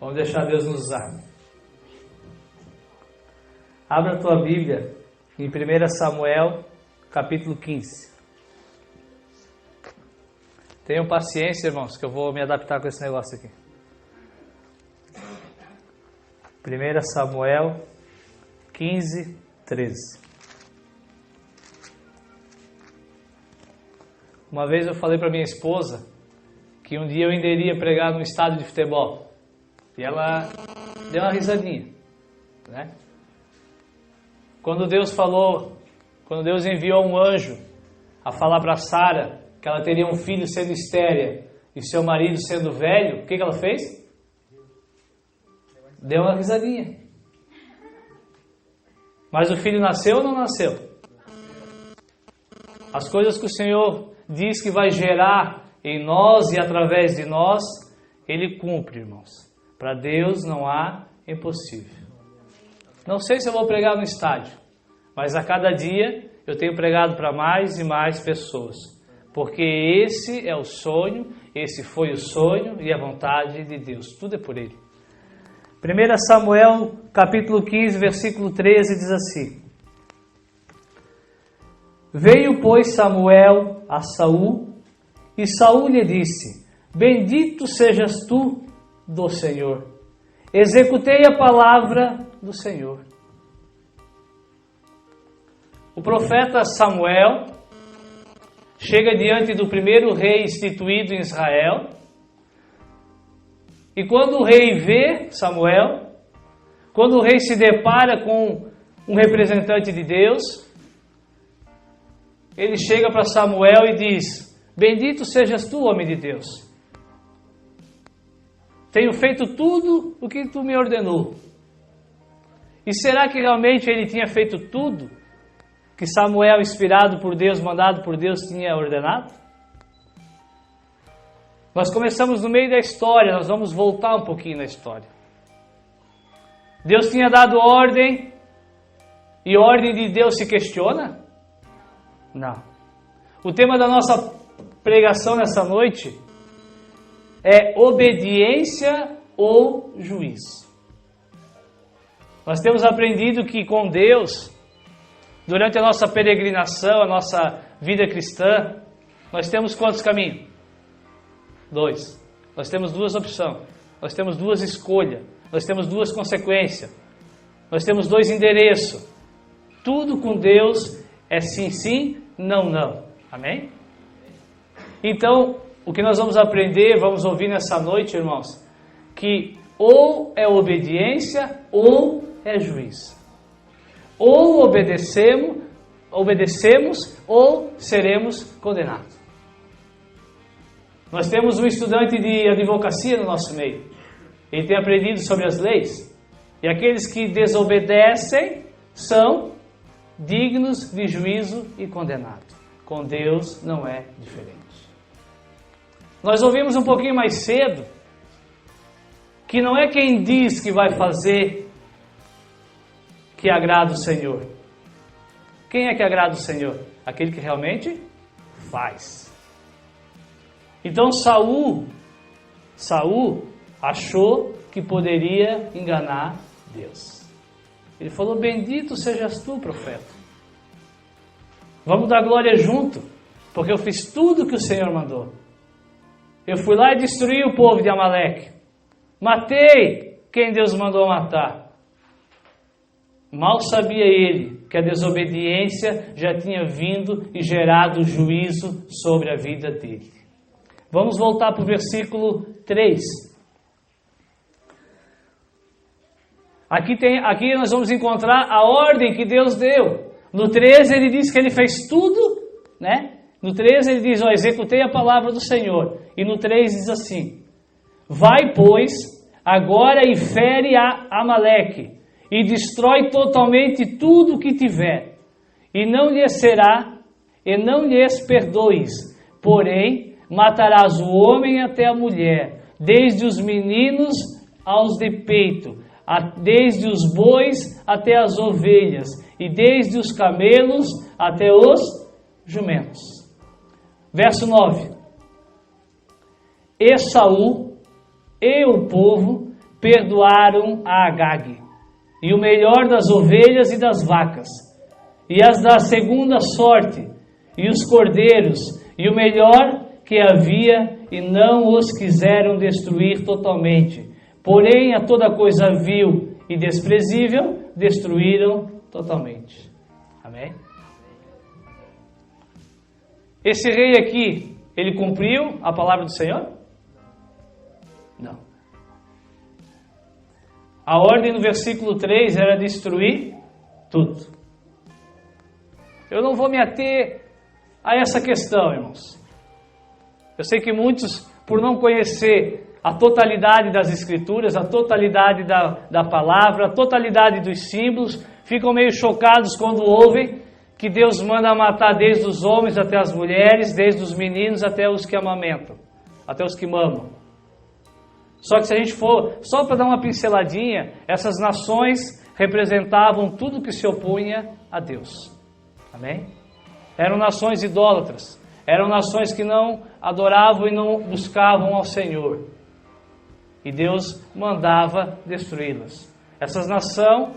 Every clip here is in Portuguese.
Vamos deixar Deus nos usar. Abra a tua Bíblia em 1 Samuel, capítulo 15. Tenham paciência, irmãos, que eu vou me adaptar com esse negócio aqui. 1 Samuel 15, 13. Uma vez eu falei para minha esposa que um dia eu ainda iria pregar num estádio de futebol. E ela deu uma risadinha, né? Quando Deus enviou um anjo a falar para Sara que ela teria um filho sendo estéril e seu marido sendo velho, o que ela fez? Deu uma risadinha. Mas o filho nasceu ou não nasceu? As coisas que o Senhor diz que vai gerar em nós e através de nós, Ele cumpre, irmãos. Para Deus não há impossível. Não sei se eu vou pregar no estádio, mas a cada dia eu tenho pregado para mais e mais pessoas. Porque esse é o sonho, esse foi o sonho e a vontade de Deus. Tudo é por Ele. 1 Samuel, capítulo 15, versículo 13, diz assim: Veio, pois, Samuel a Saul, e Saul lhe disse: Bendito sejas tu do Senhor. Executei a palavra do Senhor. O profeta Samuel chega diante do primeiro rei instituído em Israel. E quando o rei vê Samuel, quando o rei se depara com um representante de Deus, ele chega para Samuel e diz: Bendito sejas tu, homem de Deus. Tenho feito tudo o que tu me ordenou. E será que realmente ele tinha feito tudo que Samuel, inspirado por Deus, mandado por Deus, tinha ordenado? Nós começamos no meio da história, nós vamos voltar um pouquinho na história. Deus tinha dado ordem, e a ordem de Deus se questiona? Não. O tema da nossa pregação nessa noite é obediência ou juízo. Nós temos aprendido que com Deus, durante a nossa peregrinação, a nossa vida cristã, nós temos quantos caminhos? 2. Nós temos 2 opções. Nós temos 2 escolhas. Nós temos 2 consequências. Nós temos 2 endereços. Tudo com Deus é sim, sim, não, não. Amém? Então, o que nós vamos aprender, vamos ouvir nessa noite, irmãos, que ou é obediência ou é juízo. Ou obedecemos ou seremos condenados. Nós temos um estudante de advocacia no nosso meio. Ele tem aprendido sobre as leis. E aqueles que desobedecem são dignos de juízo e condenados. Com Deus não é diferente. Nós ouvimos um pouquinho mais cedo que não é quem diz que vai fazer que agrada o Senhor. Quem é que agrada o Senhor? Aquele que realmente faz. Então Saul achou que poderia enganar Deus. Ele falou: Bendito sejas tu, profeta. Vamos dar glória junto, porque eu fiz tudo o que o Senhor mandou. Eu fui lá e destruí o povo de Amaleque. Matei quem Deus mandou matar. Mal sabia ele que a desobediência já tinha vindo e gerado juízo sobre a vida dele. Vamos voltar para o versículo 3. Aqui nós vamos encontrar a ordem que Deus deu. No 13 ele diz que ele fez tudo, né? No 13 ele diz: executei a palavra do Senhor. E no 3 diz assim: Vai, pois, agora e fere a Amaleque, e destrói totalmente tudo o que tiver, e não lhes perdoes, porém matarás o homem até a mulher, desde os meninos aos de peito, desde os bois até as ovelhas, e desde os camelos até os jumentos. Verso 9. E Saul e o povo perdoaram a Agag, e o melhor das ovelhas e das vacas, e as da segunda sorte, e os cordeiros, e o melhor que havia, e não os quiseram destruir totalmente. Porém, a toda coisa vil e desprezível, destruíram totalmente. Amém? Esse rei aqui, ele cumpriu a palavra do Senhor? Não. A ordem no versículo 3 era destruir tudo. Eu não vou me ater a essa questão, irmãos. Eu sei que muitos, por não conhecer a totalidade das Escrituras, a totalidade da palavra, a totalidade dos símbolos, ficam meio chocados quando ouvem que Deus manda matar desde os homens até as mulheres, desde os meninos até os que amamentam, até os que mamam. Só que se a gente for, só para dar uma pinceladinha, essas nações representavam tudo que se opunha a Deus. Amém? Eram nações idólatras, eram nações que não adoravam e não buscavam ao Senhor. E Deus mandava destruí-las. Essas nações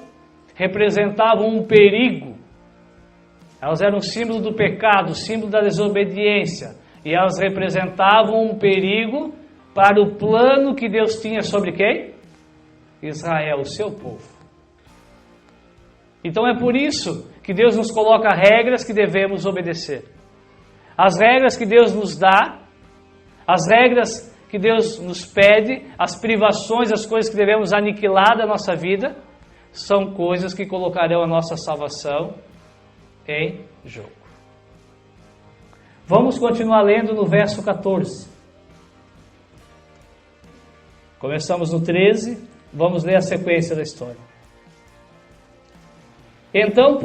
representavam um perigo. Elas eram símbolo do pecado, símbolo da desobediência. E elas representavam um perigo para o plano que Deus tinha sobre quem? Israel, o seu povo. Então é por isso que Deus nos coloca regras que devemos obedecer. As regras que Deus nos dá, as regras que Deus nos pede, as privações, as coisas que devemos aniquilar da nossa vida, são coisas que colocarão a nossa salvação em jogo. Vamos continuar lendo no verso 14. Começamos no 13, vamos ler a sequência da história. Então,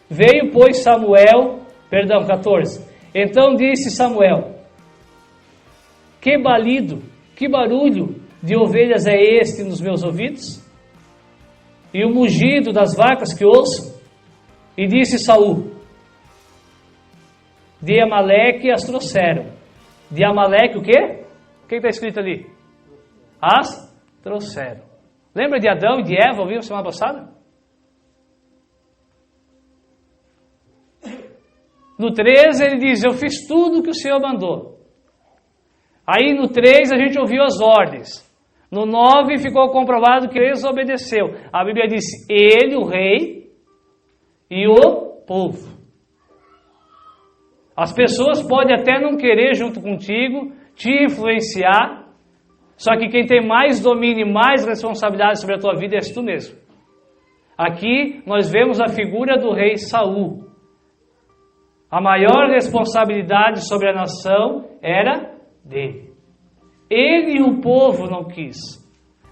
veio Samuel, 14. Então disse Samuel: que balido, que barulho de ovelhas é este nos meus ouvidos? E o mugido das vacas que ouço? E disse Saul: de Amaleque as trouxeram. De Amaleque o quê? O que está escrito ali? As trouxeram. Lembra de Adão e de Eva, ouvimos semana passada? No 13 ele diz: eu fiz tudo o que o Senhor mandou. Aí no 3 a gente ouviu as ordens. No 9 ficou comprovado que ele desobedeceu. A Bíblia diz: ele, o rei, e o povo. As pessoas podem até não querer junto contigo, te influenciar, só que quem tem mais domínio e mais responsabilidade sobre a tua vida és tu mesmo. Aqui nós vemos a figura do rei Saul. A maior responsabilidade sobre a nação era dele. Ele e o povo não quis,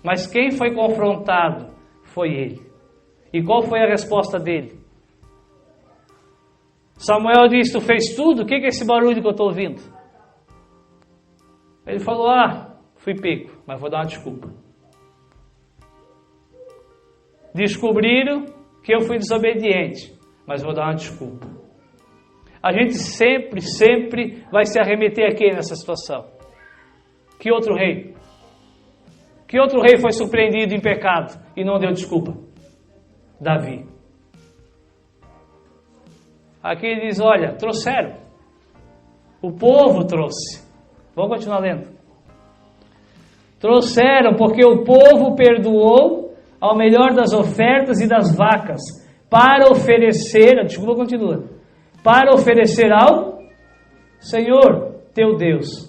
mas quem foi confrontado foi ele. E qual foi a resposta dele? Samuel disse: tu fez tudo? O que é esse barulho que eu estou ouvindo? Ele falou: fui pego, mas vou dar uma desculpa. Descobriram que eu fui desobediente, mas vou dar uma desculpa. A gente sempre vai se arremeter a quem nessa situação? Que outro rei? Que outro rei foi surpreendido em pecado e não deu desculpa? Davi. Aqui ele diz: olha, trouxeram. O povo trouxe. Vamos continuar lendo. Trouxeram porque o povo perdoou ao melhor das ofertas e das vacas para oferecer, desculpa, continua. Para oferecer ao Senhor teu Deus.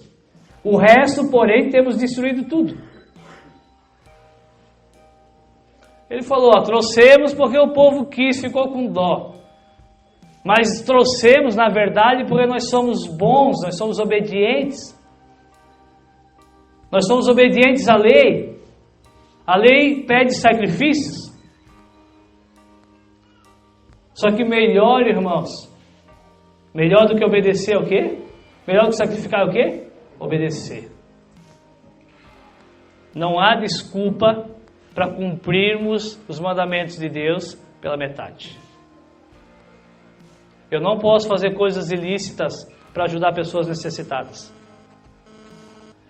O resto, porém, temos destruído tudo. Ele falou: trouxemos porque o povo quis, ficou com dó. Mas trouxemos, na verdade, porque nós somos bons, nós somos obedientes. Nós somos obedientes à lei. A lei pede sacrifícios. Só que melhor, irmãos, melhor do que obedecer é o quê? Melhor do que sacrificar é o quê? Obedecer. Não há desculpa para cumprirmos os mandamentos de Deus pela metade. Eu não posso fazer coisas ilícitas para ajudar pessoas necessitadas.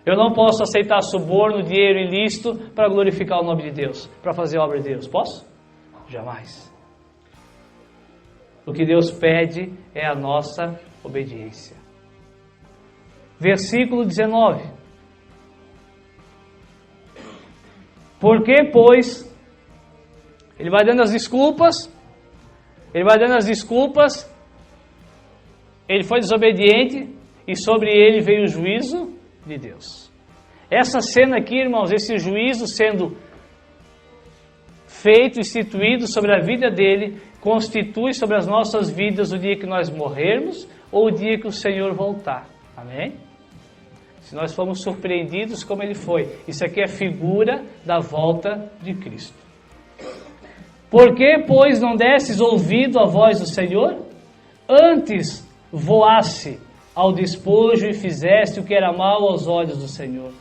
Eu não posso aceitar suborno, dinheiro ilícito para glorificar o nome de Deus, para fazer a obra de Deus. Posso? Jamais. O que Deus pede é a nossa obediência. Versículo 19. Porque, pois, ele vai dando as desculpas, ele foi desobediente e sobre ele veio o juízo de Deus. Essa cena aqui, irmãos, esse juízo sendo feito, instituído sobre a vida dele, constitui sobre as nossas vidas o dia que nós morrermos ou o dia que o Senhor voltar. Amém? Se nós formos surpreendidos como ele foi. Isso aqui é figura da volta de Cristo. Por que, pois, não desses ouvido à voz do Senhor? Antes voasse ao despojo e fizeste o que era mal aos olhos do Senhor.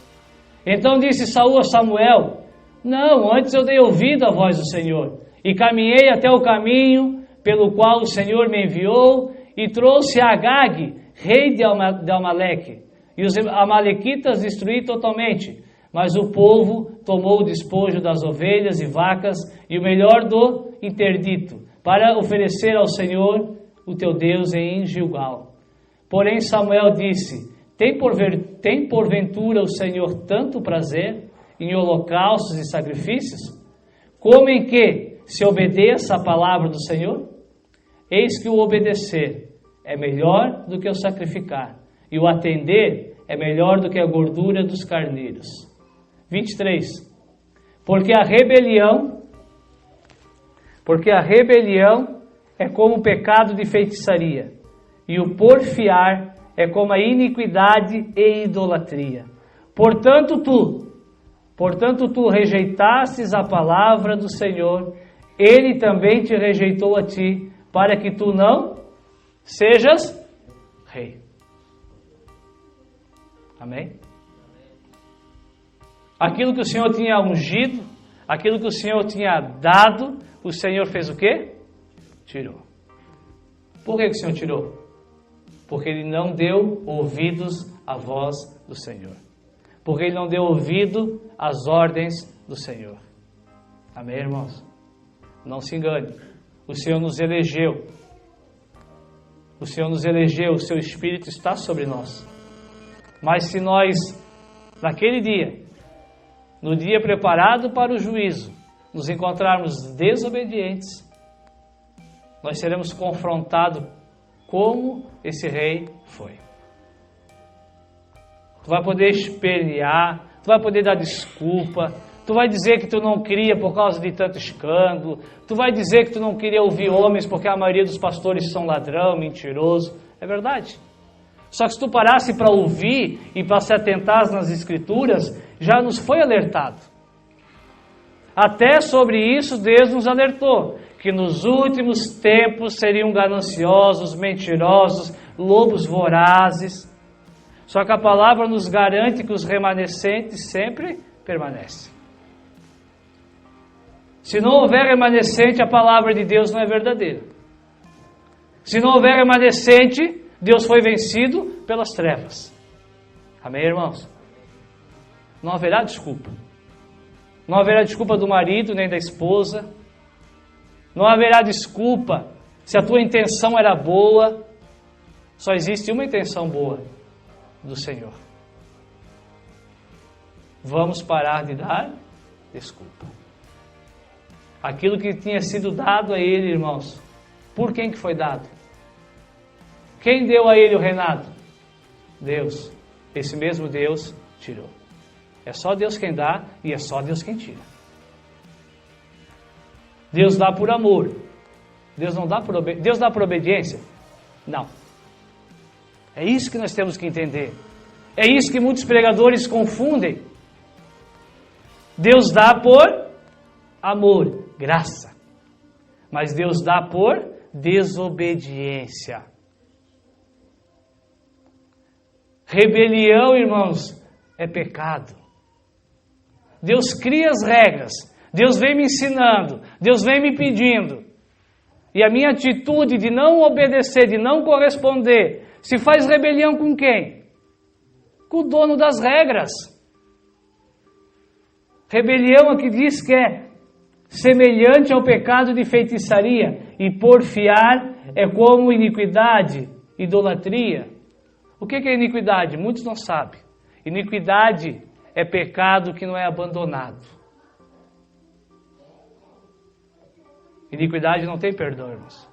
Então disse Saul a Samuel: não, antes eu dei ouvido à voz do Senhor, e caminhei até o caminho pelo qual o Senhor me enviou, e trouxe Agag, rei de Amaleque, e os amalequitas destruí totalmente. Mas o povo tomou o despojo das ovelhas e vacas, e o melhor do interdito, para oferecer ao Senhor, o teu Deus, em Gilgal. Porém Samuel disse: tem porventura o Senhor tanto prazer em holocaustos e sacrifícios, como em que se obedeça a palavra do Senhor? Eis que o obedecer é melhor do que o sacrificar, e o atender é melhor do que a gordura dos carneiros. 23. Porque a rebelião é como o pecado de feitiçaria, e o porfiar é como a iniquidade e idolatria. Portanto tu rejeitastes a palavra do Senhor, ele também te rejeitou a ti, para que tu não sejas rei. Amém? Aquilo que o Senhor tinha ungido, aquilo que o Senhor tinha dado, o Senhor fez o quê? Tirou. Por que o Senhor tirou? Porque ele não deu ouvidos à voz do Senhor. Porque ele não deu ouvido às ordens do Senhor. Amém, irmãos? Não se engane. O Senhor nos elegeu. O Senhor nos elegeu, o seu Espírito está sobre nós. Mas se nós, naquele dia, no dia preparado para o juízo, nos encontrarmos desobedientes, nós seremos confrontados como esse rei foi. Tu vai poder espernear, tu vai poder dar desculpa, tu vai dizer que tu não queria por causa de tanto escândalo, tu vai dizer que tu não queria ouvir homens porque a maioria dos pastores são ladrão, mentiroso. É verdade. Só que se tu parasse para ouvir e para se atentar nas Escrituras, já nos foi alertado. Até sobre isso Deus nos alertou, que nos últimos tempos seriam gananciosos, mentirosos, lobos vorazes. Só que a palavra nos garante que os remanescentes sempre permanecem. Se não houver remanescente, a palavra de Deus não é verdadeira. Se não houver remanescente, Deus foi vencido pelas trevas. Amém, irmãos? Não haverá desculpa. Não haverá desculpa do marido nem da esposa. Não haverá desculpa se a tua intenção era boa. Só existe uma intenção boa do Senhor. Vamos parar de dar desculpa. Aquilo que tinha sido dado a ele, irmãos, por quem que foi dado? Quem deu a ele o reinado? Deus. Esse mesmo Deus tirou. É só Deus quem dá e é só Deus quem tira. Deus dá por amor. Deus não dá por Deus dá por obediência? Não. É isso que nós temos que entender. É isso que muitos pregadores confundem. Deus dá por amor, graça. Mas Deus dá por desobediência. Rebelião, irmãos, é pecado. Deus cria as regras. Deus vem me ensinando. Deus vem me pedindo. E a minha atitude de não obedecer, de não corresponder, se faz rebelião com quem? com o dono das regras. Rebelião aqui diz que é semelhante ao pecado de feitiçaria, e porfiar é como iniquidade, idolatria. O que é iniquidade? Muitos não sabem. Iniquidade é pecado que não é abandonado. Iniquidade não tem perdão, irmãos.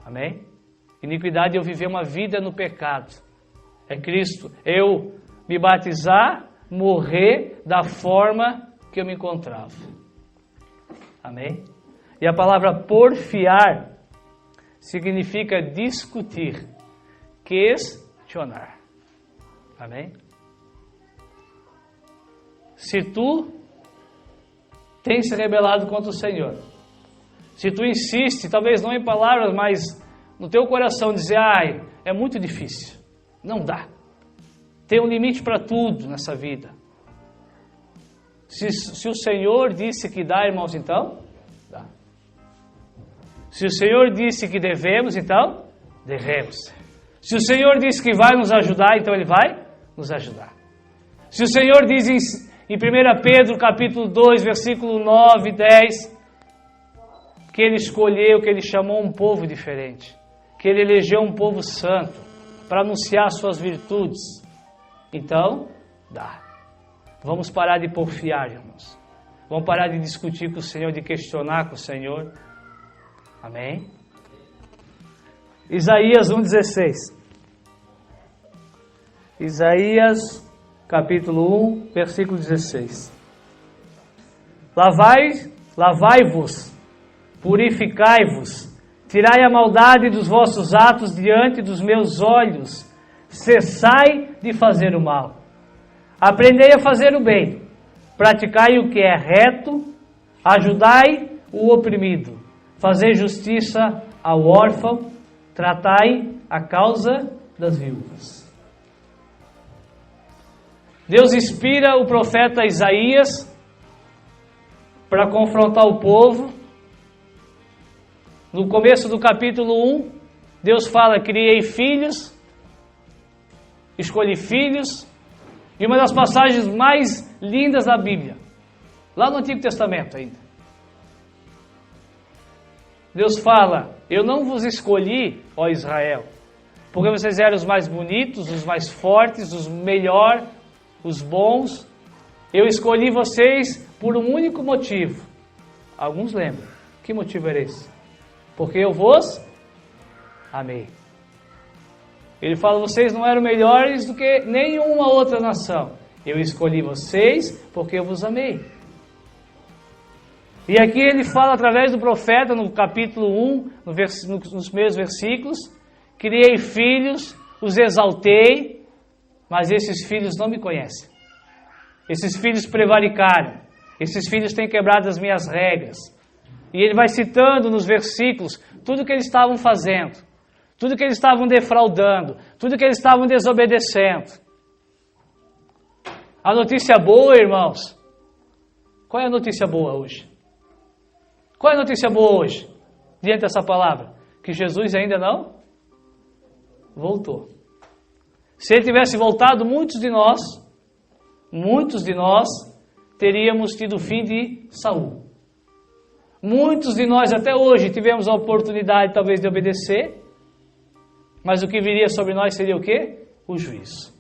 Amém? Iniquidade é eu viver uma vida no pecado. É Cristo, eu me batizar, morrer da forma que eu me encontrava. Amém? E a palavra porfiar significa discutir, questionar. Amém? Se tu tens se rebelado contra o Senhor, se tu insiste, talvez não em palavras, mas no teu coração dizer, ai, é muito difícil, não dá. Tem um limite para tudo nessa vida. Se o Senhor disse que dá, irmãos, então, dá. Se o Senhor disse que devemos, então, devemos. Se o Senhor disse que vai nos ajudar, então Ele vai nos ajudar. Se o Senhor diz em 1 Pedro capítulo 2, versículo 9 e 10, que Ele escolheu, que Ele chamou um povo diferente, que Ele elegeu um povo santo para anunciar suas virtudes, então, dá. Vamos parar de porfiar, irmãos. Vamos parar de discutir com o Senhor, de questionar com o Senhor. Amém? Isaías 1,16. Isaías, capítulo 1, versículo 16. Lavai-vos, purificai-vos, tirai a maldade dos vossos atos diante dos meus olhos, cessai de fazer o mal. Aprendei a fazer o bem, praticai o que é reto, ajudai o oprimido, fazei justiça ao órfão, tratai a causa das viúvas. Deus inspira o profeta Isaías para confrontar o povo. No começo do capítulo 1, Deus fala, criei filhos, escolhi filhos, e uma das passagens mais lindas da Bíblia, lá no Antigo Testamento ainda. Deus fala, eu não vos escolhi, ó Israel, porque vocês eram os mais bonitos, os mais fortes, os melhores, os bons. Eu escolhi vocês por um único motivo. Alguns lembram. Que motivo era esse? Porque eu vos amei. Ele fala, vocês não eram melhores do que nenhuma outra nação. Eu escolhi vocês porque eu vos amei. E aqui ele fala através do profeta, no capítulo 1, nos primeiros versículos, criei filhos, os exaltei, mas esses filhos não me conhecem. Esses filhos prevaricaram. Esses filhos têm quebrado as minhas regras. E ele vai citando nos versículos tudo que eles estavam fazendo, tudo que eles estavam defraudando, tudo que eles estavam desobedecendo. A notícia boa, irmãos, qual é a notícia boa hoje? Qual é a notícia boa hoje, diante dessa palavra? Que Jesus ainda não voltou. Se ele tivesse voltado, muitos de nós teríamos tido o fim de Saul. Muitos de nós até hoje tivemos a oportunidade talvez de obedecer, mas o que viria sobre nós seria o quê? O juízo.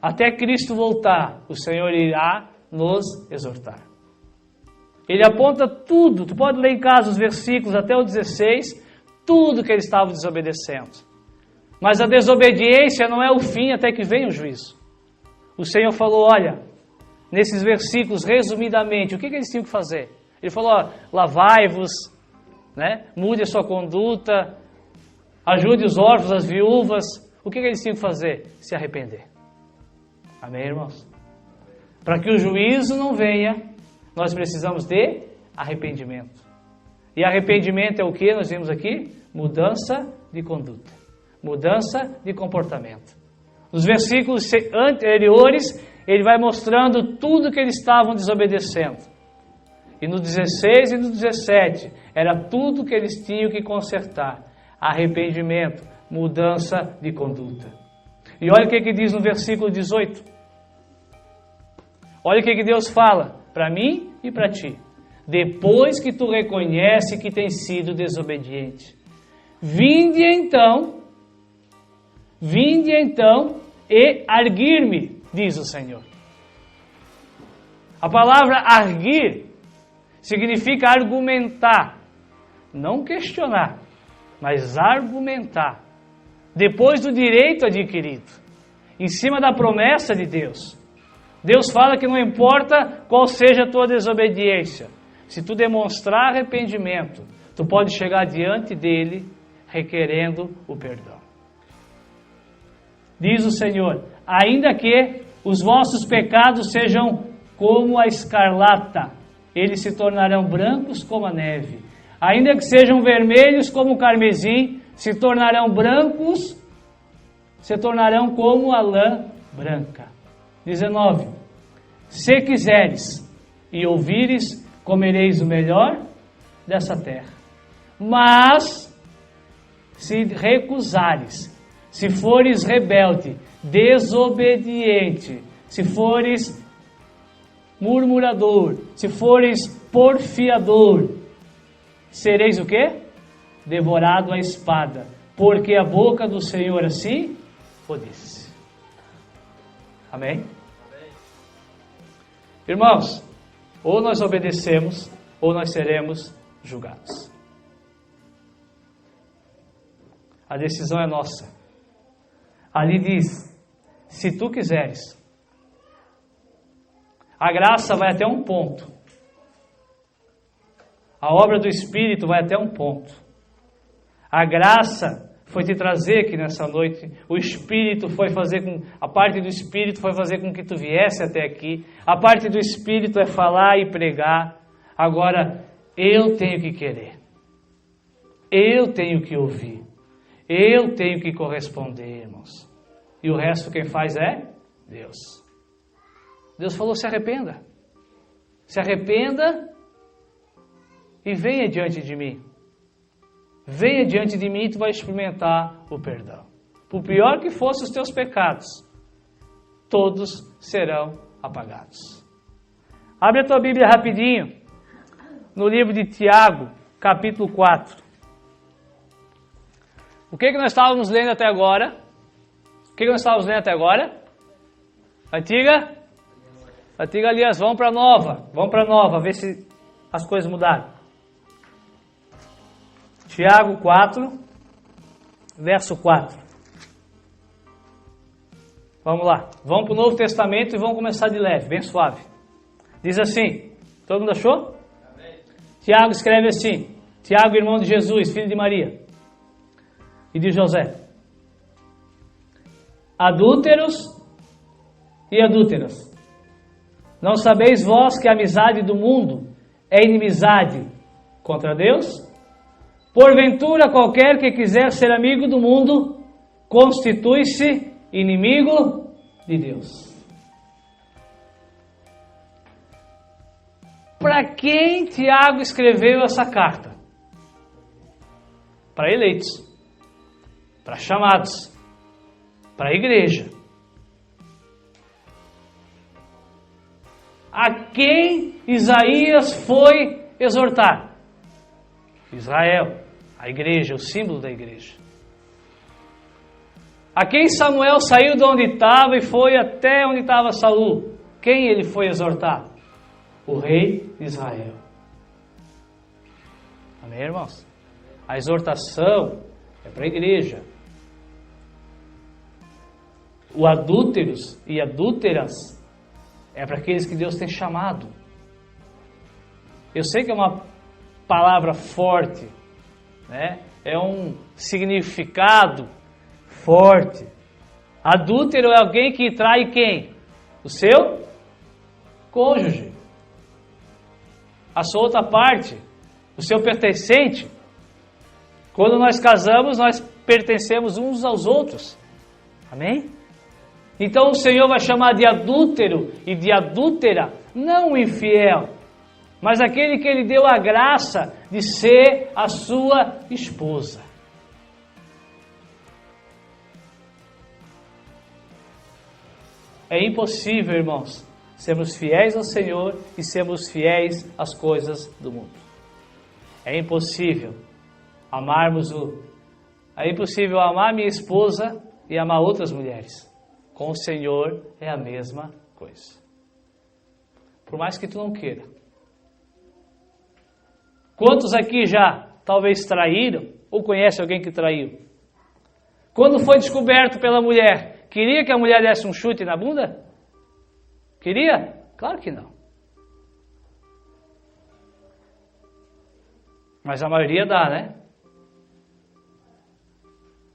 Até Cristo voltar, o Senhor irá nos exortar. Ele aponta tudo, tu pode ler em casa os versículos até o 16, tudo que eles estavam desobedecendo. Mas a desobediência não é o fim até que venha o juízo. O Senhor falou, olha, nesses versículos, resumidamente, o que eles tinham que fazer? Ele falou, ó, lavai-vos, né? Mude a sua conduta, ajude os órfãos, as viúvas. O que eles tinham que fazer? Se arrepender. Amém, irmãos? Para que o juízo não venha, nós precisamos de arrependimento. E arrependimento é o que nós vimos aqui? Mudança de conduta, mudança de comportamento. Nos versículos anteriores, ele vai mostrando tudo que eles estavam desobedecendo. E no 16 e no 17, era tudo que eles tinham que consertar. Arrependimento, mudança de conduta. E olha o que diz no versículo 18. Olha o que Deus fala para mim e para ti. Depois que tu reconhece que tem sido desobediente, vinde então e arguir-me, diz o Senhor. A palavra arguir significa argumentar, não questionar, mas argumentar, depois do direito adquirido, em cima da promessa de Deus. Deus fala que não importa qual seja a tua desobediência, se tu demonstrar arrependimento, tu pode chegar diante dele requerendo o perdão. Diz o Senhor, ainda que os vossos pecados sejam como a escarlata, eles se tornarão brancos como a neve. Ainda que sejam vermelhos como o carmesim, se tornarão brancos, se tornarão como a lã branca. 19. Se quiseres e ouvires, comereis o melhor dessa terra. Mas, se recusares, se fores rebelde, desobediente, se fores murmurador, se fores porfiador, sereis o quê? Devorado à espada, porque a boca do Senhor assim o disse. Amém? Irmãos, ou nós obedecemos, ou nós seremos julgados. A decisão é nossa. Ali diz, se tu quiseres. A graça vai até um ponto. A obra do Espírito vai até um ponto. A graça foi te trazer aqui nessa noite. O Espírito foi fazer com... A parte do Espírito foi fazer com que tu viesse até aqui. A parte do Espírito é falar e pregar. Agora, eu tenho que querer. Eu tenho que ouvir. Eu tenho que corresponder, irmãos. E o resto quem faz é Deus. Deus falou, se arrependa. Se arrependa e venha diante de mim. Venha diante de mim e tu vai experimentar o perdão. Por pior que fossem os teus pecados, todos serão apagados. Abre a tua Bíblia rapidinho, no livro de Tiago, capítulo 4. O que nós estávamos lendo até agora? Antiga aliança, vamos para nova, ver se as coisas mudaram. Tiago 4, verso 4. Vamos lá, vamos para o Novo Testamento e vamos começar de leve, bem suave. Diz assim, todo mundo achou? Amém. Tiago escreve assim, Tiago, irmão de Jesus, filho de Maria e de José. Adúlteros e adúlteras, não sabeis vós que a amizade do mundo é inimizade contra Deus? Porventura, qualquer que quiser ser amigo do mundo, constitui-se inimigo de Deus. Para quem Tiago escreveu essa carta? Para eleitos, para chamados, para a igreja. A quem Isaías foi exortar? Israel. A igreja, o símbolo da igreja. A quem Samuel saiu de onde estava e foi até onde estava Saul? Quem ele foi exortar? O rei de Israel. Amém, irmãos? A exortação é para a igreja. O adúlteros e adúlteras é para aqueles que Deus tem chamado. Eu sei que é uma palavra forte, né? É um significado forte. Adúltero é alguém que trai quem? O seu cônjuge. A sua outra parte, o seu pertencente. Quando nós casamos, nós pertencemos uns aos outros. Amém? Então o Senhor vai chamar de adúltero e de adúltera, não o infiel, mas aquele que Ele deu a graça de ser a sua esposa. É impossível, irmãos, sermos fiéis ao Senhor e sermos fiéis às coisas do mundo. É impossível É impossível amar minha esposa e amar outras mulheres. Com o Senhor é a mesma coisa. Por mais que tu não queira. Quantos aqui já talvez traíram ou conhece alguém que traiu? Quando foi descoberto pela mulher, queria que a mulher desse um chute na bunda? Queria? Claro que não. Mas a maioria dá, né?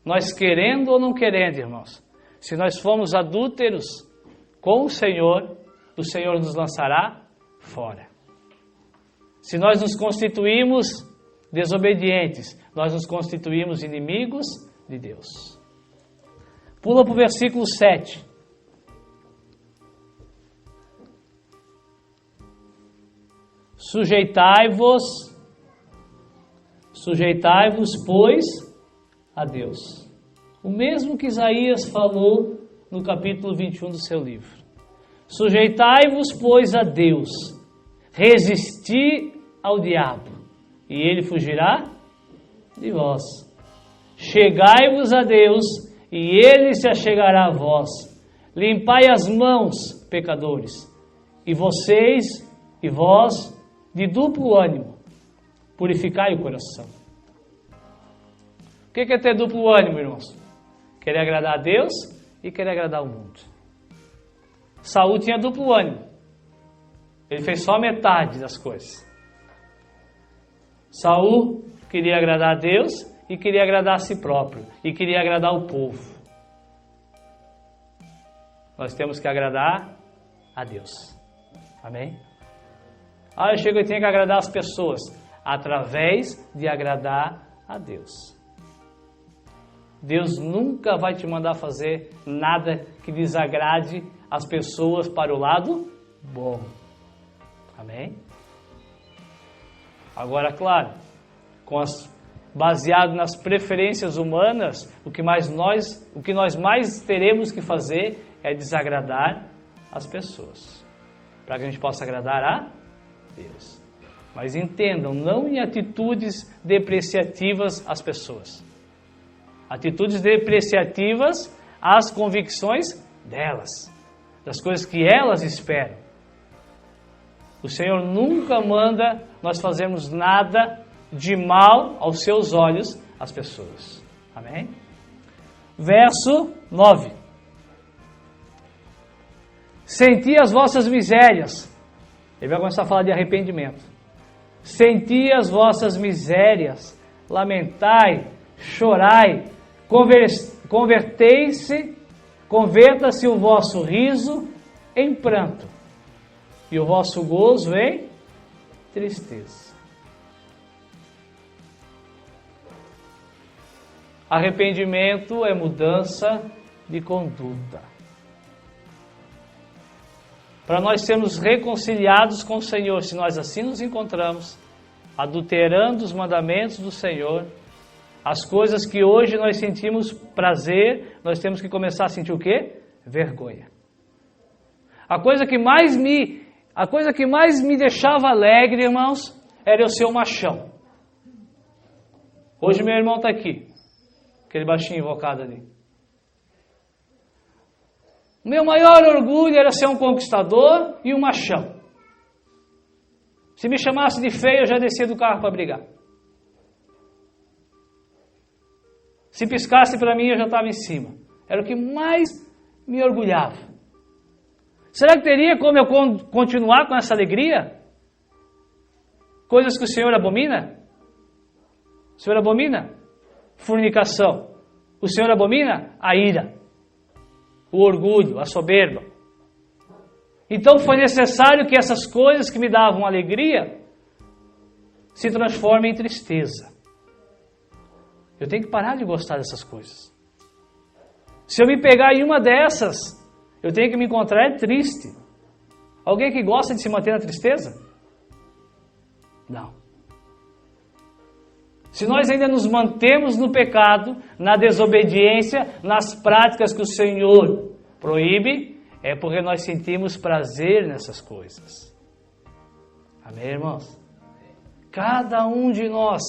Nós querendo ou não querendo, irmãos, se nós formos adúlteros com o Senhor nos lançará fora. Se nós nos constituímos desobedientes, nós nos constituímos inimigos de Deus. Pula para o versículo 7. Sujeitai-vos, pois, a Deus. O mesmo que Isaías falou no capítulo 21 do seu livro. Sujeitai-vos, pois, a Deus. Resisti ao diabo, e ele fugirá de vós. Chegai-vos a Deus, e ele se achegará a vós. Limpai as mãos, pecadores, e vós, de duplo ânimo, purificai o coração. O que é ter duplo ânimo, irmãos? Querer agradar a Deus e querer agradar o mundo. Saul tinha duplo ânimo. Ele fez só metade das coisas. Saul queria agradar a Deus e queria agradar a si próprio. E queria agradar o povo. Nós temos que agradar a Deus. Amém? Eu chego e tenho que agradar as pessoas. Através de agradar a Deus. Deus nunca vai te mandar fazer nada que desagrade as pessoas para o lado bom. Amém? Agora, claro, baseado nas preferências humanas, o que nós mais teremos que fazer é desagradar as pessoas, para que a gente possa agradar a Deus. Mas entendam, não em atitudes depreciativas às pessoas. Atitudes depreciativas às convicções delas, das coisas que elas esperam. O Senhor nunca manda nós fazermos nada de mal aos seus olhos às pessoas. Amém? Verso 9. Senti as vossas misérias. Ele vai começar a falar de arrependimento. Senti as vossas misérias, lamentai, chorai, converta-se o vosso riso em pranto, e o vosso gozo em tristeza. Arrependimento é mudança de conduta. Para nós sermos reconciliados com o Senhor, se nós assim nos encontramos, adulterando os mandamentos do Senhor, as coisas que hoje nós sentimos prazer, nós temos que começar a sentir o quê? Vergonha. A coisa que mais me deixava alegre, irmãos, era eu ser um machão. Hoje meu irmão está aqui, aquele baixinho invocado ali. O meu maior orgulho era ser um conquistador e um machão. Se me chamasse de feio, eu já descia do carro para brigar. Se piscasse para mim, eu já estava em cima. Era o que mais me orgulhava. Será que teria como eu continuar com essa alegria? Coisas que o Senhor abomina? O Senhor abomina? Fornicação. O Senhor abomina? A ira. O orgulho, a soberba. Então foi necessário que essas coisas que me davam alegria se transformem em tristeza. Eu tenho que parar de gostar dessas coisas. Se eu me pegar em uma dessas, eu tenho que me encontrar triste. Alguém que gosta de se manter na tristeza? Não. Se nós ainda nos mantemos no pecado, na desobediência, nas práticas que o Senhor proíbe, é porque nós sentimos prazer nessas coisas. Amém, irmãos? Cada um de nós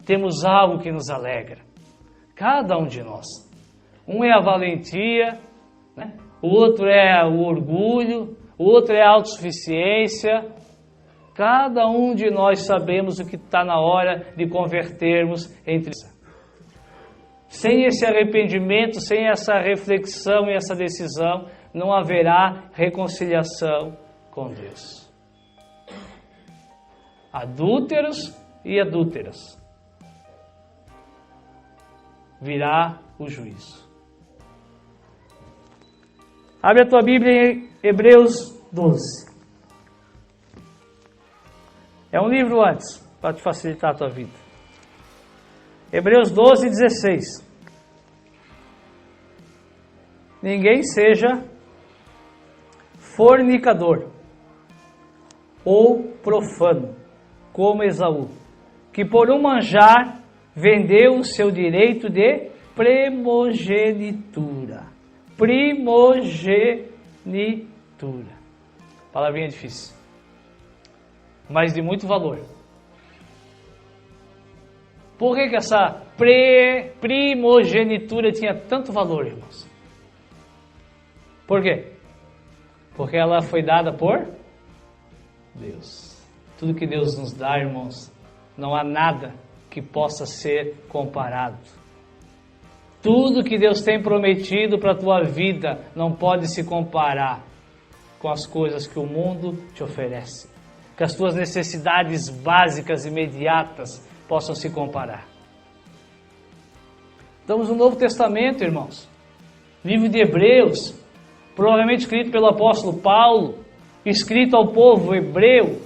temos algo que nos alegra. Cada um de nós. Um é a valentia, né? O outro é o orgulho, o outro é a autossuficiência. Cada um de nós sabemos o que está na hora de convertermos entre si. Sem esse arrependimento, sem essa reflexão e essa decisão, não haverá reconciliação com Deus. Adúlteros e adúlteras. Virá o juízo. Abre a tua Bíblia em Hebreus 12. É um livro antes, para te facilitar a tua vida. Hebreus 12, 16. Ninguém seja fornicador ou profano, como Esaú, que por um manjar vendeu o seu direito de primogenitura. Primogenitura. Palavrinha difícil, mas de muito valor. Por que essa primogenitura tinha tanto valor, irmãos? Por quê? Porque ela foi dada por Deus. Tudo que Deus nos dá, irmãos, não há nada que possa ser comparado. Tudo que Deus tem prometido para a tua vida não pode se comparar com as coisas que o mundo te oferece. Que as tuas necessidades básicas imediatas possam se comparar. Estamos no Novo Testamento, irmãos. Livro de Hebreus, provavelmente escrito pelo apóstolo Paulo, escrito ao povo hebreu,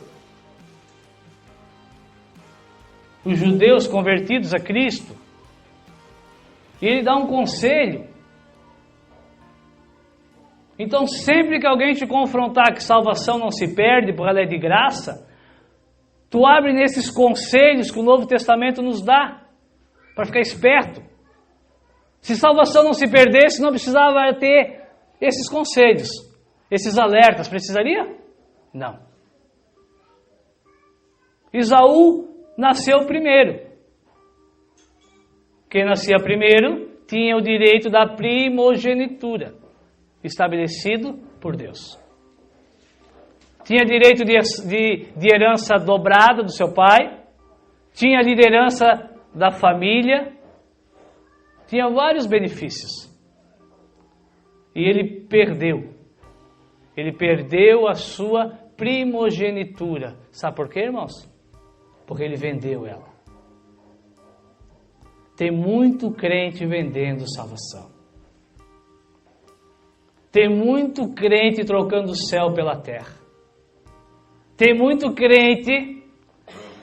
os judeus convertidos a Cristo. E ele dá um conselho. Então, sempre que alguém te confrontar que salvação não se perde, porque ela é de graça, tu abre nesses conselhos que o Novo Testamento nos dá, para ficar esperto. Se salvação não se perdesse, não precisava ter esses conselhos, esses alertas. Precisaria? Não. Esaú nasceu primeiro. Quem nascia primeiro tinha o direito da primogenitura, estabelecido por Deus. Tinha direito de herança dobrada do seu pai, tinha liderança da família, tinha vários benefícios. E ele perdeu. Ele perdeu a sua primogenitura. Sabe por quê, irmãos? Porque ele vendeu ela. Tem muito crente vendendo salvação. Tem muito crente trocando o céu pela terra. Tem muito crente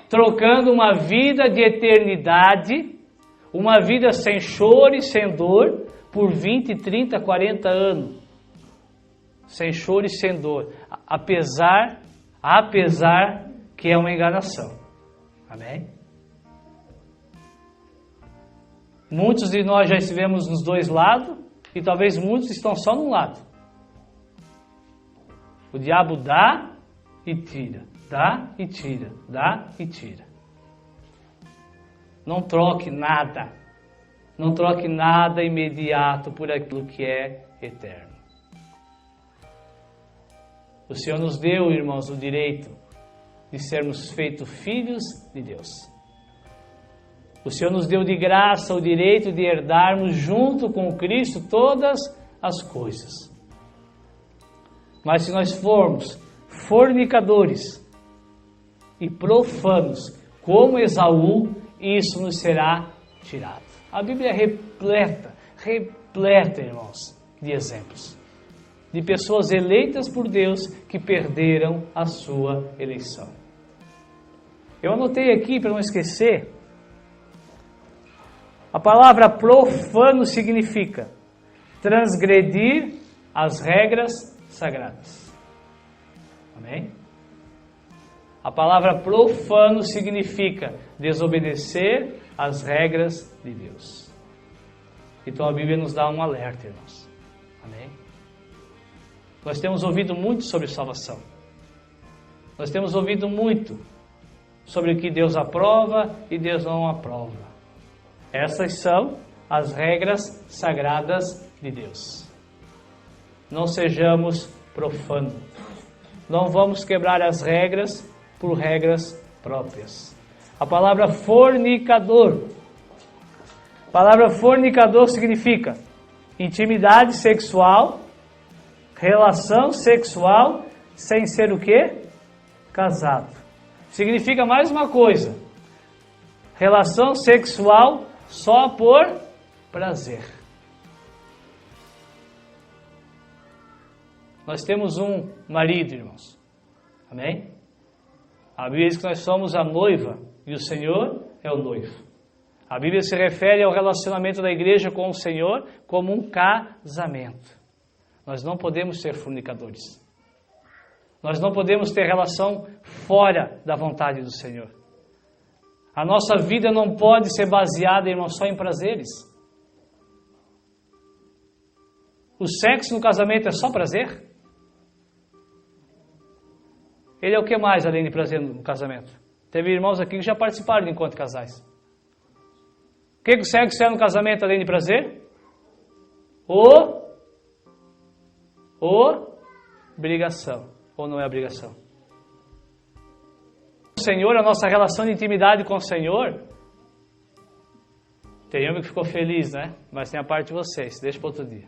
trocando uma vida de eternidade, uma vida sem choro e sem dor, por 20, 30, 40 anos. Sem choro e sem dor. Apesar que é uma enganação. Amém? Muitos de nós já estivemos nos dois lados e talvez muitos estão só num lado. O diabo dá e tira, dá e tira, dá e tira. Não troque nada. Não troque nada imediato por aquilo que é eterno. O Senhor nos deu, irmãos, o direito de sermos feitos filhos de Deus. O Senhor nos deu de graça o direito de herdarmos junto com Cristo todas as coisas. Mas se nós formos fornicadores e profanos como Esaú, isso nos será tirado. A Bíblia é repleta, irmãos, de exemplos. De pessoas eleitas por Deus que perderam a sua eleição. Eu anotei aqui para não esquecer. A palavra profano significa transgredir as regras sagradas. Amém? A palavra profano significa desobedecer às regras de Deus. Então a Bíblia nos dá um alerta, irmãos. Amém? Nós temos ouvido muito sobre salvação. Nós temos ouvido muito sobre o que Deus aprova e Deus não aprova. Essas são as regras sagradas de Deus. Não sejamos profanos. Não vamos quebrar as regras por regras próprias. A palavra fornicador. A palavra fornicador significa intimidade sexual, relação sexual sem ser o quê? Casado. Significa mais uma coisa. Relação sexual só por prazer. Nós temos um marido, irmãos. Amém? A Bíblia diz que nós somos a noiva e o Senhor é o noivo. A Bíblia se refere ao relacionamento da igreja com o Senhor como um casamento. Nós não podemos ser fornicadores. Nós não podemos ter relação fora da vontade do Senhor. A nossa vida não pode ser baseada, irmão, só em prazeres. O sexo no casamento é só prazer? Ele é o que mais além de prazer no casamento? Teve irmãos aqui que já participaram de encontro de casais. O que o sexo é no casamento além de prazer? Obrigação. Ou não é obrigação? O Senhor, a nossa relação de intimidade com o Senhor, tem homem que ficou feliz, né? Mas tem a parte de vocês, deixa para outro dia.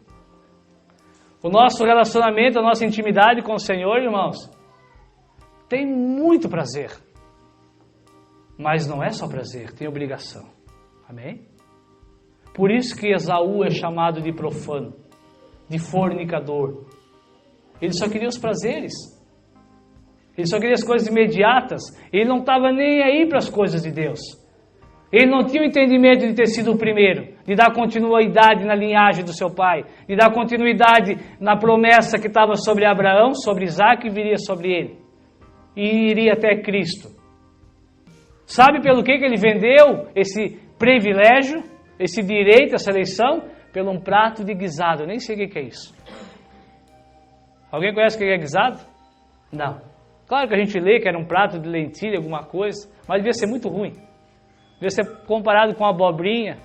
O nosso relacionamento, a nossa intimidade com o Senhor, irmãos, tem muito prazer. Mas não é só prazer, tem obrigação. Amém? Por isso que Esaú é chamado de profano, de fornicador. Ele só queria os prazeres. Ele só queria as coisas imediatas. Ele não estava nem aí para as coisas de Deus. Ele não tinha o entendimento de ter sido o primeiro, de dar continuidade na linhagem do seu pai, de dar continuidade na promessa que estava sobre Abraão, sobre Isaac e viria sobre ele. E iria até Cristo. Sabe pelo que ele vendeu esse privilégio, esse direito, essa eleição? Pelo um prato de guisado. Eu nem sei o que é isso. Alguém conhece o que é guisado? Não. Claro que a gente lê que era um prato de lentilha, alguma coisa, mas devia ser muito ruim. Devia ser comparado com abobrinha.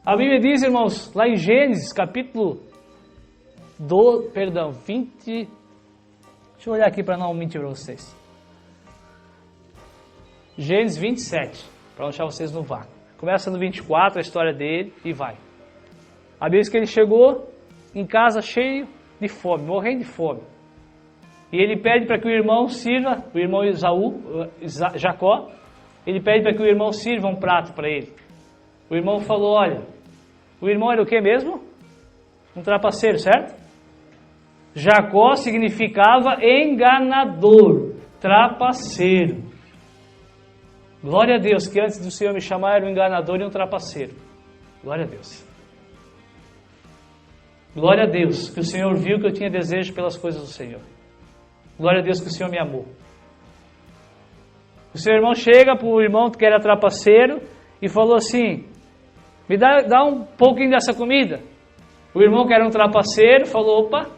A Bíblia diz, irmãos, lá em Gênesis, capítulo 20... Deixa eu olhar aqui para não mentir para vocês. Gênesis 27, para não deixar vocês no vácuo. Começa no 24, a história dele, e vai. A Bíblia diz que ele chegou em casa cheio de fome, morrendo de fome. E ele pede para que o irmão sirva, o irmão Jacó, ele pede para que o irmão sirva um prato para ele. O irmão falou, olha, o irmão era o que mesmo? Um trapaceiro, certo? Jacó significava enganador, trapaceiro. Glória a Deus, que antes do Senhor me chamar era um enganador e um trapaceiro. Glória a Deus. Glória a Deus, que o Senhor viu que eu tinha desejo pelas coisas do Senhor. Glória a Deus que o Senhor me amou. O seu irmão chega para o irmão que era trapaceiro e falou assim, me dá um pouquinho dessa comida. O irmão que era um trapaceiro falou, opa,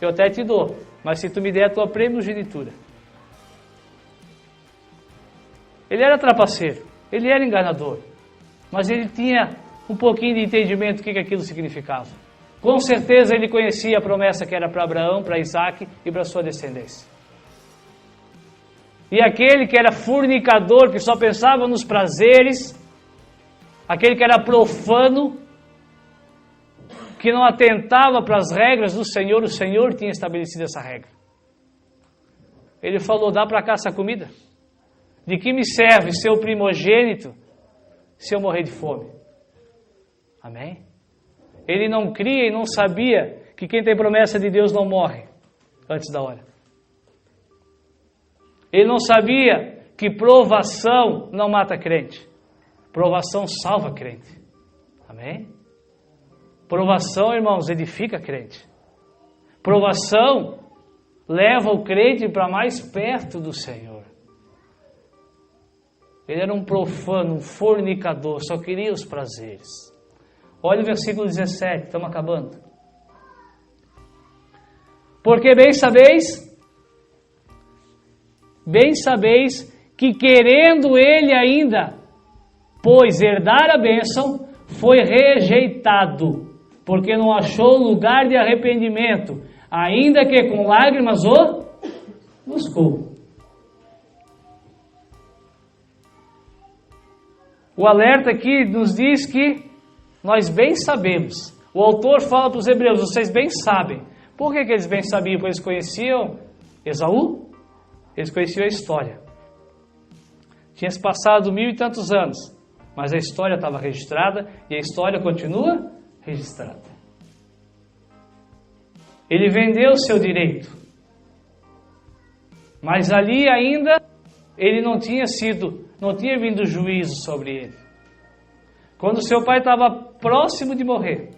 eu até te dou, mas se tu me der a tua primogenitura. Ele era trapaceiro, ele era enganador, mas ele tinha um pouquinho de entendimento do que aquilo significava. Com certeza ele conhecia a promessa que era para Abraão, para Isaac e para sua descendência. E aquele que era fornicador, que só pensava nos prazeres, aquele que era profano, que não atentava para as regras do Senhor, o Senhor tinha estabelecido essa regra. Ele falou, dá para cá essa comida? De que me serve ser o primogênito se eu morrer de fome? Amém? Ele não cria e não sabia que quem tem promessa de Deus não morre antes da hora. Ele não sabia que provação não mata crente. Provação salva crente. Amém? Provação, irmãos, edifica crente. Provação leva o crente para mais perto do Senhor. Ele era um profano, um fornicador, só queria os prazeres. Olha o versículo 17, estamos acabando. Porque bem sabeis que querendo ele ainda, pois herdar a bênção, foi rejeitado, porque não achou lugar de arrependimento, ainda que com lágrimas o buscou. O alerta aqui nos diz que nós bem sabemos. O autor fala para os hebreus, vocês bem sabem. Por que eles bem sabiam? Porque eles conheciam Esaú, eles conheciam a história. Tinha se passado 1000 e tantos anos, mas a história estava registrada e a história continua registrada. Ele vendeu o seu direito, mas ali ainda ele não tinha vindo juízo sobre ele. Quando seu pai estava próximo de morrer,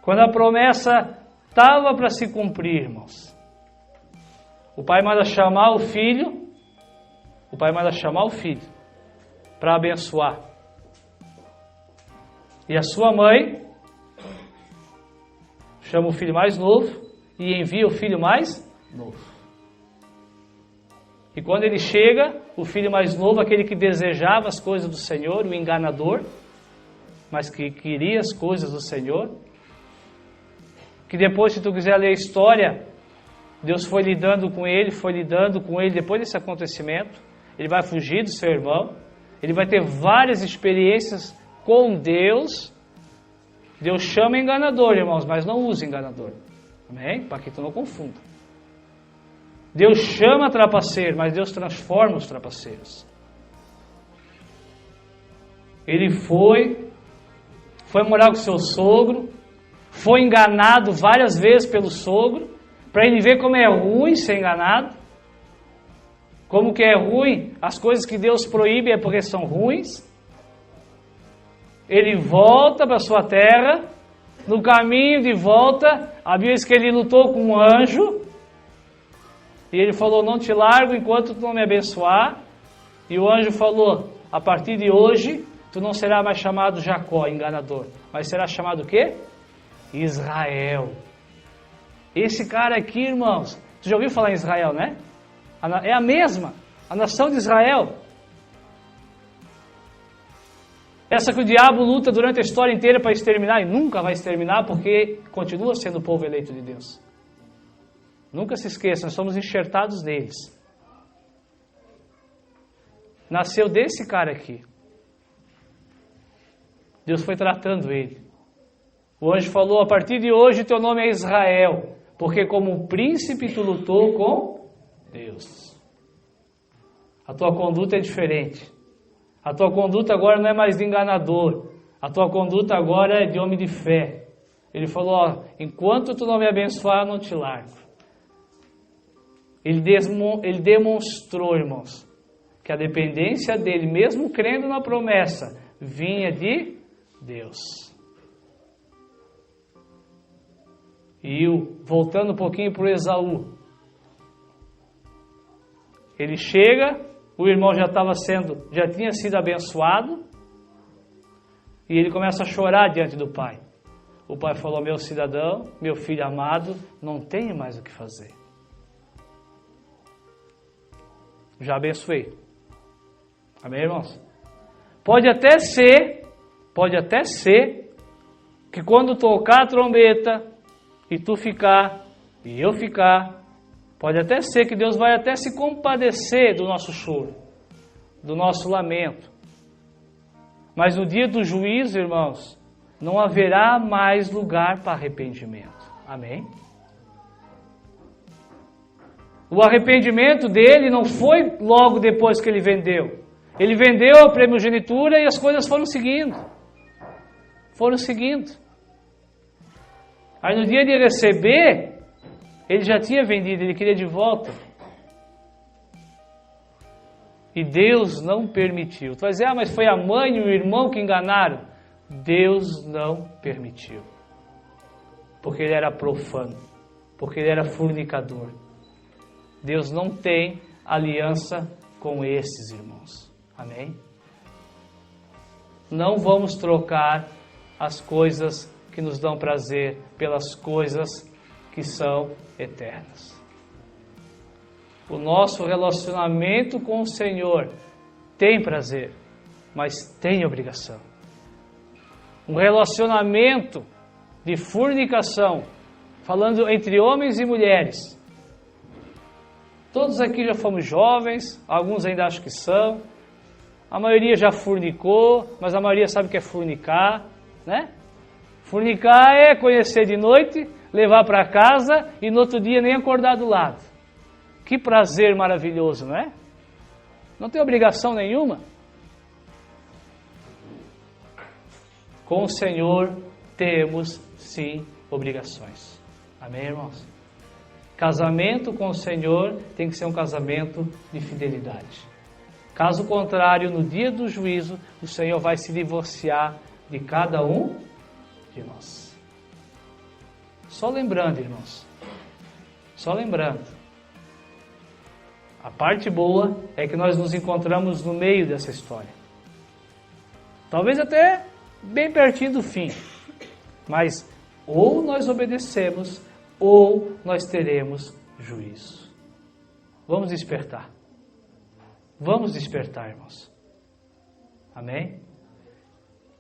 quando a promessa estava para se cumprir, irmãos, o pai manda chamar o filho para abençoar. E a sua mãe chama o filho mais novo e envia o filho mais novo. E quando ele chega, o filho mais novo, aquele que desejava as coisas do Senhor, o enganador, mas que queria as coisas do Senhor, que depois, se tu quiser ler a história, Deus foi lidando com ele depois desse acontecimento. Ele vai fugir do seu irmão, ele vai ter várias experiências com Deus. Deus chama enganador, irmãos, mas não usa enganador. Amém? Para que tu não confunda. Deus chama trapaceiro, mas Deus transforma os trapaceiros. Ele foi morar com seu sogro, foi enganado várias vezes pelo sogro, para ele ver como é ruim ser enganado, como que é ruim, as coisas que Deus proíbe é porque são ruins. Ele volta para sua terra, no caminho de volta, a Bíblia diz que ele lutou com um anjo, e ele falou, não te largo enquanto tu não me abençoar, e o anjo falou, a partir de hoje, tu não será mais chamado Jacó, enganador, mas será chamado o quê? Israel. Esse cara aqui, irmãos, tu já ouviu falar em Israel, né? É a mesma, a nação de Israel. Essa que o diabo luta durante a história inteira para exterminar e nunca vai exterminar porque continua sendo o povo eleito de Deus. Nunca se esqueça, nós somos enxertados neles. Nasceu desse cara aqui. Deus foi tratando ele. O anjo falou, a partir de hoje teu nome é Israel, porque como príncipe tu lutou com Deus. A tua conduta é diferente. A tua conduta agora não é mais de enganador. A tua conduta agora é de homem de fé. Ele falou, ó, enquanto tu não me abençoar, eu não te largo. Ele demonstrou, irmãos, que a dependência dele, mesmo crendo na promessa, vinha de Deus. E voltando um pouquinho para o Esaú, ele chega, o irmão já tinha sido abençoado, e ele começa a chorar diante do pai. O pai falou, meu cidadão, meu filho amado, não tenho mais o que fazer. Já abençoei. Amém, irmãos? Pode até ser que quando tocar a trombeta e tu ficar e eu ficar, pode até ser que Deus vai até se compadecer do nosso choro, do nosso lamento. Mas no dia do juízo, irmãos, não haverá mais lugar para arrependimento. Amém? O arrependimento dele não foi logo depois que ele vendeu. Ele vendeu a primogenitura e as coisas foram seguindo. Aí no dia de receber, ele já tinha vendido, ele queria de volta. E Deus não permitiu. Tu vai dizer, mas foi a mãe e o irmão que enganaram. Deus não permitiu. Porque ele era profano. Porque ele era fornicador. Deus não tem aliança com esses irmãos. Amém? Não vamos trocar as coisas que nos dão prazer pelas coisas que são eternas. O nosso relacionamento com o Senhor tem prazer, mas tem obrigação. Um relacionamento de fornicação, falando entre homens e mulheres. Todos aqui já fomos jovens, alguns ainda acham que são. A maioria já fornicou, mas a maioria sabe o que é fornicar, né? Fornicar é conhecer de noite, levar para casa e no outro dia nem acordar do lado. Que prazer maravilhoso, não é? Não tem obrigação nenhuma. Com o Senhor temos sim obrigações. Amém, irmãos? Casamento com o Senhor tem que ser um casamento de fidelidade. Caso contrário, no dia do juízo, o Senhor vai se divorciar de cada um de nós. Só lembrando, irmãos. Só lembrando. A parte boa é que nós nos encontramos no meio dessa história. Talvez até bem pertinho do fim. Mas ou nós obedecemos, ou nós teremos juízo. Vamos despertar. Vamos despertar, irmãos. Amém?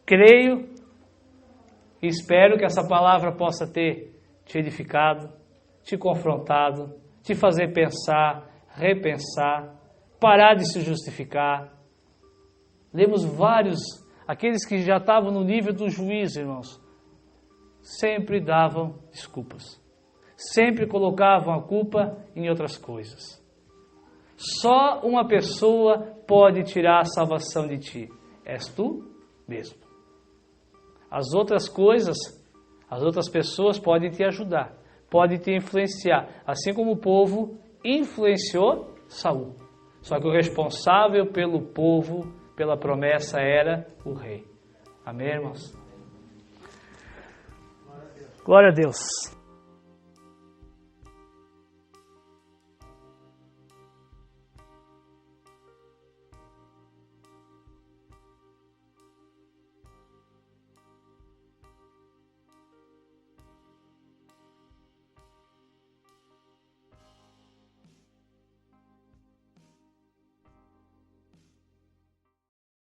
Creio e espero que essa palavra possa ter te edificado, te confrontado, te fazer pensar, repensar, parar de se justificar. Lemos vários, aqueles que já estavam no nível do juízo, irmãos, sempre davam desculpas. Sempre colocavam a culpa em outras coisas. Só uma pessoa pode tirar a salvação de ti. És tu mesmo. As outras coisas, as outras pessoas podem te ajudar, podem te influenciar, assim como o povo influenciou Saul. Só que o responsável pelo povo, pela promessa, era o rei. Amém, irmãos? Glória a Deus.